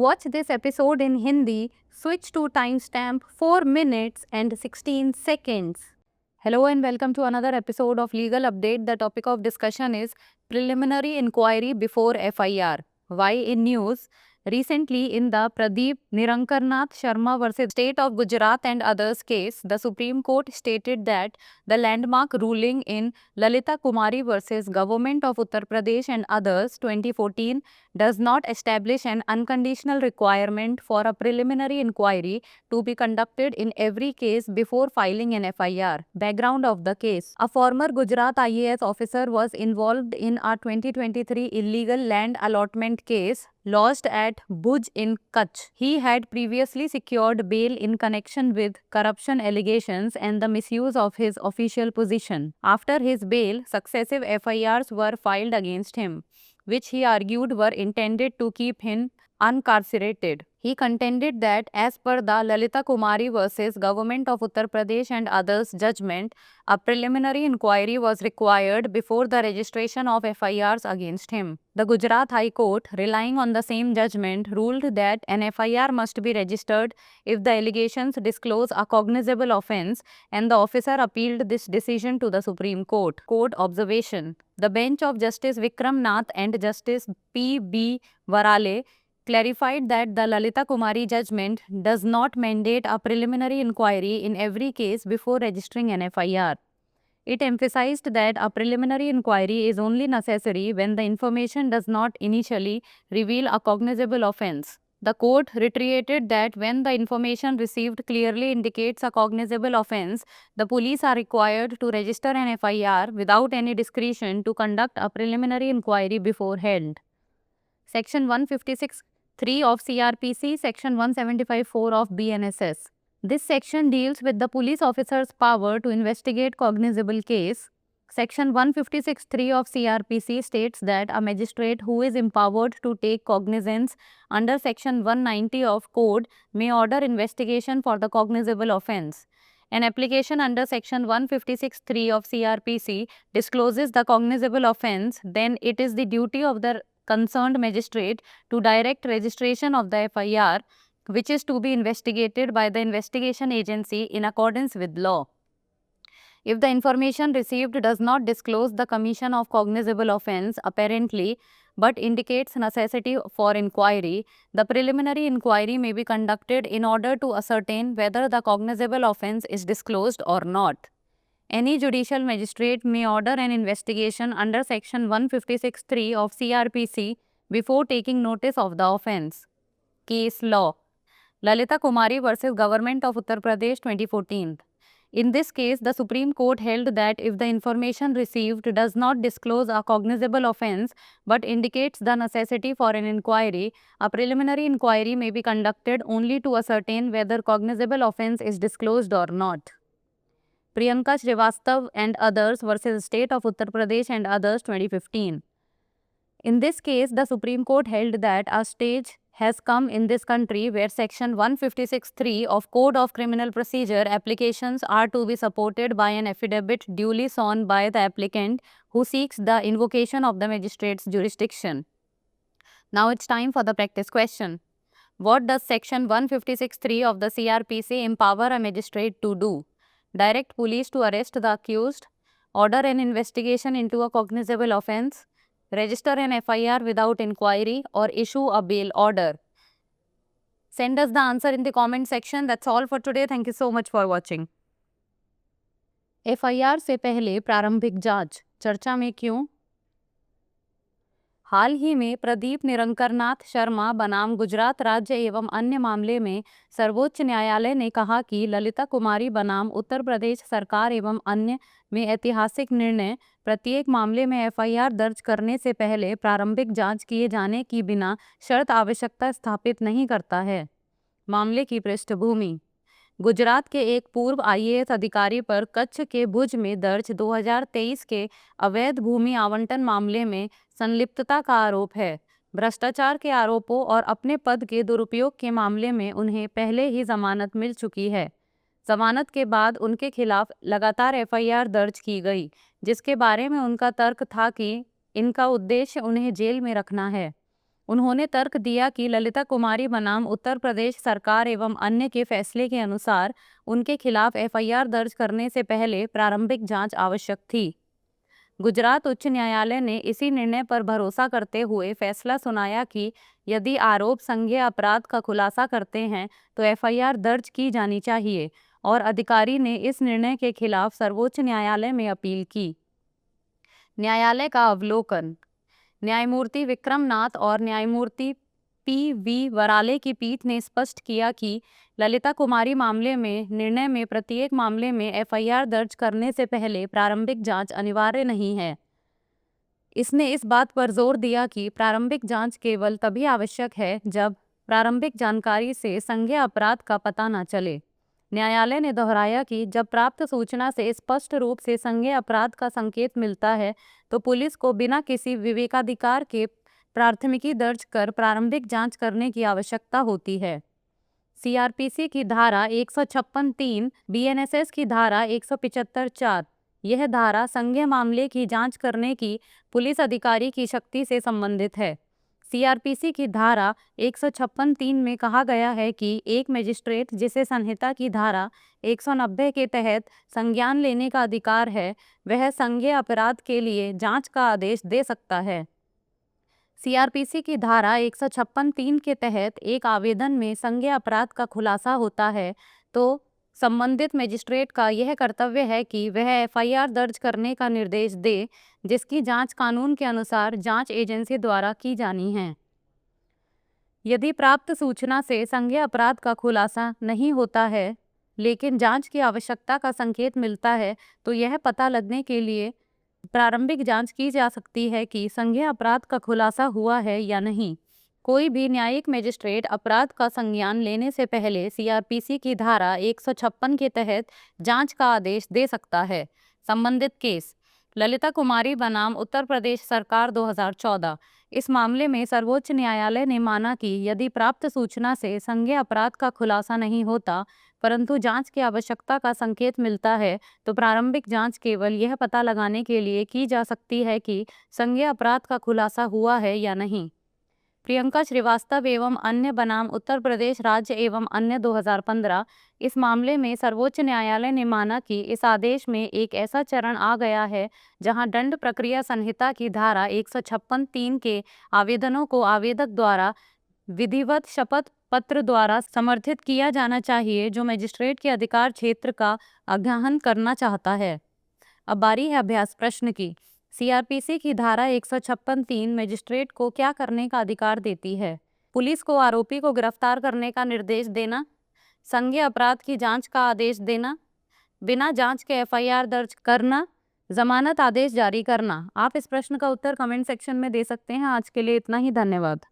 watch this episode in Hindi, switch to timestamp 4 minutes and 16 seconds. Hello and welcome to another episode of Legal Update. The topic of discussion is preliminary inquiry before FIR. Why in news? Recently, in the Pradeep Nirankarnath Sharma versus State of Gujarat and others case, the Supreme Court stated that the landmark ruling in Lalita Kumari versus Government of Uttar Pradesh and others 2014 does not establish an unconditional requirement for a preliminary inquiry to be conducted in every case before filing an FIR. Background of the case: a former Gujarat IAS officer was involved in a 2023 illegal land allotment case lodged at Bhuj in Kutch. He had previously secured bail in connection with corruption allegations and the misuse of his official position. After his bail, successive FIRs were filed against him, which he argued were intended to keep him uncarcerated. He contended that as per the Lalita Kumari versus Government of Uttar Pradesh and others judgment, a preliminary inquiry was required before the registration of FIRs against him. The Gujarat High Court, relying on the same judgment, ruled that an FIR must be registered if the allegations disclose a cognizable offence, and the officer appealed this decision to the Supreme Court. Court observation: the bench of Justice Vikram Nath and Justice P.B. Varale clarified that the Lalita Kumari judgment does not mandate a preliminary inquiry in every case before registering an FIR. It emphasized that a preliminary inquiry is only necessary when the information does not initially reveal a cognizable offence. The court reiterated that when the information received clearly indicates a cognizable offence, the police are required to register an FIR without any discretion to conduct a preliminary inquiry beforehand. Section 156(3) of CRPC, Section 175(4) of BNSS. This section deals with the police officer's power to investigate cognizable case. Section 156(3) of CRPC states that a magistrate who is empowered to take cognizance under Section 190 of Code may order investigation for the cognizable offence. An application under Section 156(3) of CRPC discloses the cognizable offence, then it is the duty of the concerned magistrate to direct registration of the FIR, which is to be investigated by the investigation agency in accordance with law. If the information received does not disclose the commission of cognizable offence apparently, but indicates necessity for inquiry, the preliminary inquiry may be conducted in order to ascertain whether the cognizable offence is disclosed or not. Any judicial magistrate may order an investigation under Section 156(3) of CRPC before taking notice of the offence. Case law: Lalita Kumari versus Government of Uttar Pradesh 2014. In this case, the Supreme Court held that if the information received does not disclose a cognizable offence but indicates the necessity for an inquiry, a preliminary inquiry may be conducted only to ascertain whether cognizable offence is disclosed or not. Priyanka Srivastav and others versus State of Uttar Pradesh and others 2015. In this case, the Supreme Court held that a stage has come in this country where Section 156(3) of Code of Criminal Procedure applications are to be supported by an affidavit duly sworn by the applicant who seeks the invocation of the magistrate's jurisdiction. Now it's time for the practice question. What does Section 156(3) of the CRPC empower a magistrate to do? Direct police to arrest the accused, order an investigation into a cognizable offence, register an FIR without inquiry, or issue a bail order? Send us the answer in the comment section. That's all for today. Thank you so much for watching. FIR से पहले प्रारंभिक जांच चर्चा में क्यों? हाल ही में प्रदीप निरंकरनाथ शर्मा बनाम गुजरात राज्य एवं अन्य मामले में सर्वोच्च न्यायालय ने कहा कि ललिता कुमारी बनाम उत्तर प्रदेश सरकार एवं अन्य में ऐतिहासिक निर्णय प्रत्येक मामले में FIR दर्ज करने से पहले प्रारंभिक जांच किए जाने की बिना शर्त आवश्यकता स्थापित नहीं करता है। मामले की पृष्ठभूमि: गुजरात के एक पूर्व IAS अधिकारी पर कच्छ के भुज में दर्ज 2023 के अवैध भूमि आवंटन मामले में संलिप्तता का आरोप है। भ्रष्टाचार के आरोपों और अपने पद के दुरुपयोग के मामले में उन्हें पहले ही जमानत मिल चुकी है। जमानत के बाद उनके खिलाफ लगातार FIR दर्ज की गई, जिसके बारे में उनका तर्क था कि इनका उद्देश्य उन्हें जेल में रखना है। उन्होंने तर्क दिया कि ललिता कुमारी बनाम उत्तर प्रदेश सरकार एवं अन्य के फैसले के अनुसार उनके खिलाफ एफआईआर दर्ज करने से पहले प्रारंभिक जांच आवश्यक थी। गुजरात उच्च न्यायालय ने इसी निर्णय पर भरोसा करते हुए फैसला सुनाया कि यदि आरोप संज्ञेय अपराध का खुलासा करते हैं तो एफआईआर दर्ज की जानी चाहिए और अधिकारी ने इस निर्णय के खिलाफ सर्वोच्च न्यायालय में अपील की। न्यायालय का अवलोकन। न्यायमूर्ति विक्रम नाथ और न्यायमूर्ति पी.वी. वराले की पीठ ने स्पष्ट किया कि ललिता कुमारी मामले में निर्णय में प्रत्येक मामले में एफआईआर दर्ज करने से पहले प्रारंभिक जांच अनिवार्य नहीं है। इसने इस बात पर जोर दिया कि प्रारंभिक जांच केवल तभी आवश्यक है जब प्रारंभिक जानकारी से संज्ञेय अपराध का पता न चले। न्यायालय ने दोहराया कि जब प्राप्त सूचना से स्पष्ट रूप से संज्ञेय अपराध का संकेत मिलता है तो पुलिस को बिना किसी विवेकाधिकार के प्राथमिकी दर्ज कर प्रारंभिक जांच करने की आवश्यकता होती है। सीआरपीसी की धारा 156(3), बीएनएसएस की धारा 175(4) यह धारा संज्ञेय मामले की जांच करने की पुलिस अधिकारी की शक्ति से संबंधित है। सीआरपीसी की धारा 156(3) में कहा गया है कि एक मजिस्ट्रेट जिसे संहिता की धारा 190 के तहत संज्ञान लेने का अधिकार है, वह संज्ञेय अपराध के लिए जांच का आदेश दे सकता है। सीआरपीसी की धारा 156(3) के तहत एक आवेदन में संज्ञेय अपराध का खुलासा होता है तो संबंधित मजिस्ट्रेट का यह कर्तव्य है कि वह एफआईआर दर्ज करने का निर्देश दे, जिसकी जांच कानून के अनुसार जांच एजेंसी द्वारा की जानी है। यदि प्राप्त सूचना से संज्ञेय अपराध का खुलासा नहीं होता है लेकिन जांच की आवश्यकता का संकेत मिलता है तो यह पता लगने के लिए प्रारंभिक जांच की जा सकती है कि संज्ञेय अपराध का खुलासा हुआ है या नहीं। कोई भी न्यायिक मजिस्ट्रेट अपराध का संज्ञान लेने से पहले सीआरपीसी की धारा 156 के तहत जांच का आदेश दे सकता है। संबंधित केस ललिता कुमारी बनाम उत्तर प्रदेश सरकार 2014। इस मामले में सर्वोच्च न्यायालय ने माना कि यदि प्राप्त सूचना से संज्ञेय अपराध का खुलासा नहीं होता परंतु जांच की आवश्यकता का संकेत मिलता है तो प्रारंभिक जांच केवल यह पता लगाने के लिए की जा सकती है कि संज्ञेय अपराध का खुलासा हुआ है या नहीं। प्रियंका श्रीवास्तव एवं अन्य बनाम उत्तर प्रदेश राज्य एवं अन्य 2015। इस मामले में सर्वोच्च न्यायालय ने माना कि इस आदेश में एक ऐसा चरण आ गया है जहां दंड प्रक्रिया संहिता की धारा 156(3) के आवेदनों को आवेदक द्वारा विधिवत शपथ पत्र द्वारा समर्थित किया जाना चाहिए जो मजिस्ट्रेट के अधिकार क्षेत्र का अध्ययन करना चाहता है। अब बारी है अभ्यास प्रश्न की। सीआरपीसी की धारा 156(3) मजिस्ट्रेट को क्या करने का अधिकार देती है? पुलिस को आरोपी को गिरफ्तार करने का निर्देश देना, संज्ञेय अपराध की जांच का आदेश देना, बिना जांच के एफआईआर दर्ज करना, जमानत आदेश जारी करना। आप इस प्रश्न का उत्तर कमेंट सेक्शन में दे सकते हैं। आज के लिए इतना ही, धन्यवाद।